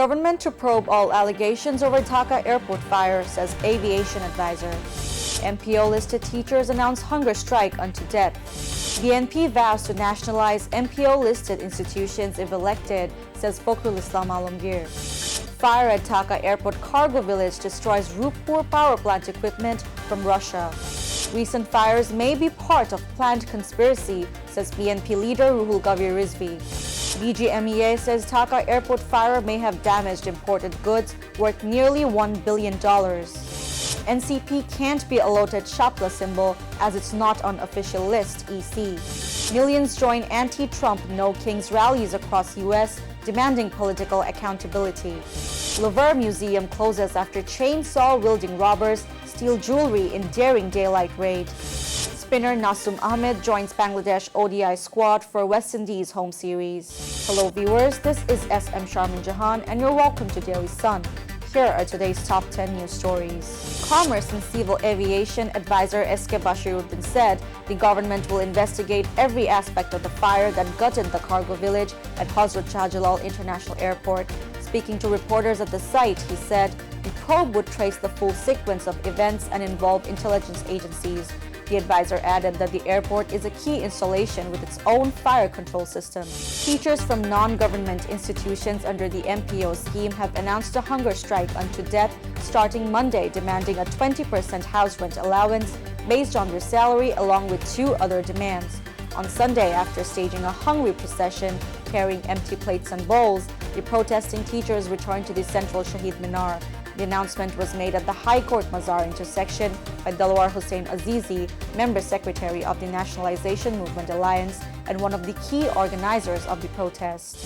government to probe all allegations over Dhaka airport fire, says aviation advisor. MPO-listed teachers announce hunger strike unto death. BNP vows to nationalize MPO-listed institutions if elected, says Fakhrul Islam Alamgir. Fire at Dhaka Airport Cargo Village destroys Rupur power plant equipment from Russia. Recent fires may be part of planned conspiracy, says BNP leader Ruhul Ghavi Rizvi. BGMEA says Dhaka Airport fire may have damaged imported goods worth nearly $1 billion. NCP can't be allotted Shapla symbol as it's not on official list, EC. Millions join anti-Trump No Kings rallies across US demanding political accountability. Louvre Museum closes after chainsaw-wielding robbers steal jewelry in daring daylight raid. Spinner Nasum Ahmed joins Bangladesh ODI squad for West Indies home series. Hello viewers, this is SM Sharmin Jahan and you're welcome to Daily Sun. Here are today's top 10 news stories. Commerce and Civil Aviation Advisor S.K. Bashiruddin said the government will investigate every aspect of the fire that gutted the cargo village at Hazrat Shah Jalal International Airport. Speaking to reporters at the site, he said the probe would trace the full sequence of events and involve intelligence agencies. The advisor added that the airport is a key installation with its own fire control system. Teachers from non-government institutions under the MPO scheme have announced a hunger strike unto death starting Monday, demanding a 20% house rent allowance based on their salary along with two other demands. On Sunday, after staging a hungry procession carrying empty plates and bowls, the protesting teachers returned to the central Shahid Minar. The announcement was made at the High Court Mazar intersection by Dalwar Hussain Azizi, Member Secretary of the Nationalization Movement Alliance and one of the key organizers of the protest.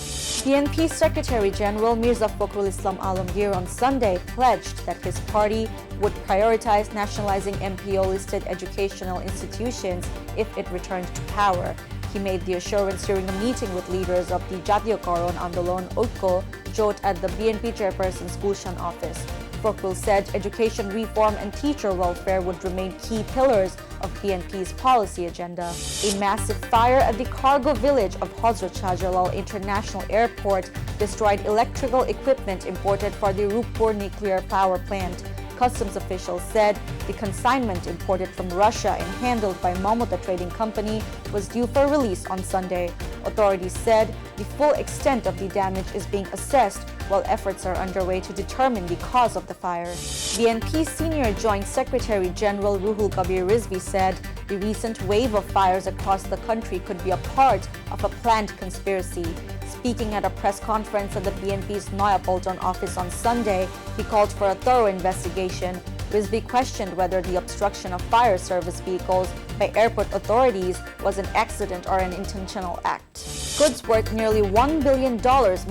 PNP Secretary General Mirza Fakhrul Islam Alamgir on Sunday pledged that his party would prioritize nationalizing MPO-listed educational institutions if it returned to power. He made the assurance during a meeting with leaders of the Jatiyo Karon Andolon Oiko Jot at the BNP Chairperson's Gulshan office. Fakhrul said education reform and teacher welfare would remain key pillars of BNP's policy agenda. A massive fire at the cargo village of Hazrat Shah Jalal International Airport destroyed electrical equipment imported for the Rupur nuclear power plant. Customs officials said the consignment imported from Russia and handled by Mamuta Trading Company was due for release on Sunday. Authorities said the full extent of the damage is being assessed while efforts are underway to determine the cause of the fire. BNP Senior Joint Secretary General Ruhul Ghavi Rizvi said the recent wave of fires across the country could be a part of a planned conspiracy. Speaking at a press conference at the BNP's Noya Polton office on Sunday, he called for a thorough investigation. Rizvi questioned whether the obstruction of fire service vehicles by airport authorities was an accident or an intentional act. Goods worth nearly $1 billion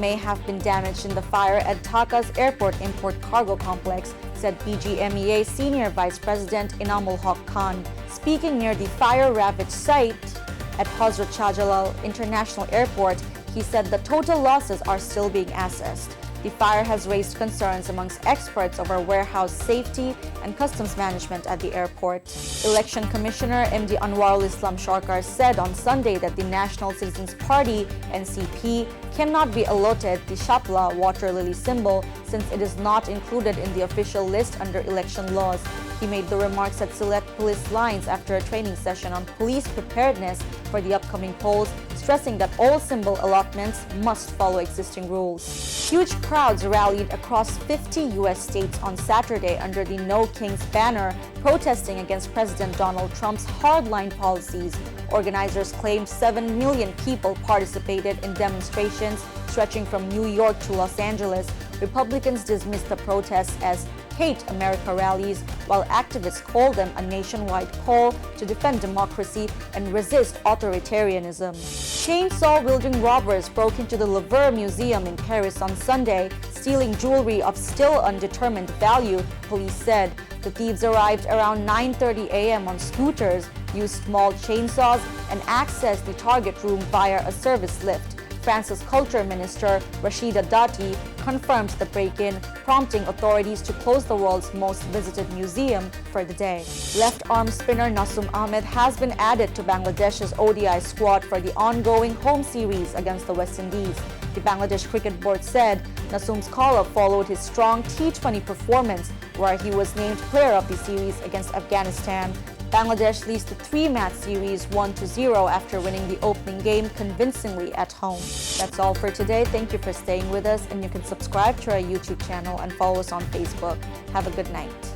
may have been damaged in the fire at Dhaka's airport import cargo complex, said BGMEA Senior Vice President Inamul Haq Khan. Speaking near the fire-ravaged site at Hazrat Shah Jalal International Airport, he said the total losses are still being assessed. The fire has raised concerns amongst experts over warehouse safety and customs management at the airport. Election Commissioner MD Anwarul Islam Sharkar said on Sunday that the National Citizens Party, NCP, cannot be allotted the Shapla water lily symbol since it is not included in the official list under election laws. He made the remarks at select police lines after a training session on police preparedness for the upcoming polls, stressing that all symbol allotments must follow existing rules. Huge crowds rallied across 50 U.S. states on Saturday under the No Kings banner, protesting against President Donald Trump's hardline policies. Organizers claimed 7 million people participated in demonstrations stretching from New York to Los Angeles. Republicans dismissed the protests as Hate America rallies, while activists called them a nationwide call to defend democracy and resist authoritarianism. Chainsaw-wielding robbers broke into the Louvre Museum in Paris on Sunday, stealing jewelry of still undetermined value, police said. The thieves arrived around 9:30 a.m. on scooters, used small chainsaws, and accessed the target room via a service lift. France's Culture Minister Rashida Dati confirmed the break-in, prompting authorities to close the world's most visited museum for the day. Left-arm spinner Nasum Ahmed has been added to Bangladesh's ODI squad for the ongoing home series against the West Indies. The Bangladesh Cricket Board said Nasum's call-up followed his strong T20 performance, where he was named player of the series against Afghanistan. Bangladesh leads the three-match series 1-0 after winning the opening game convincingly at home. That's all for today. Thank you for staying with us, and you can subscribe to our YouTube channel and follow us on Facebook. Have a good night.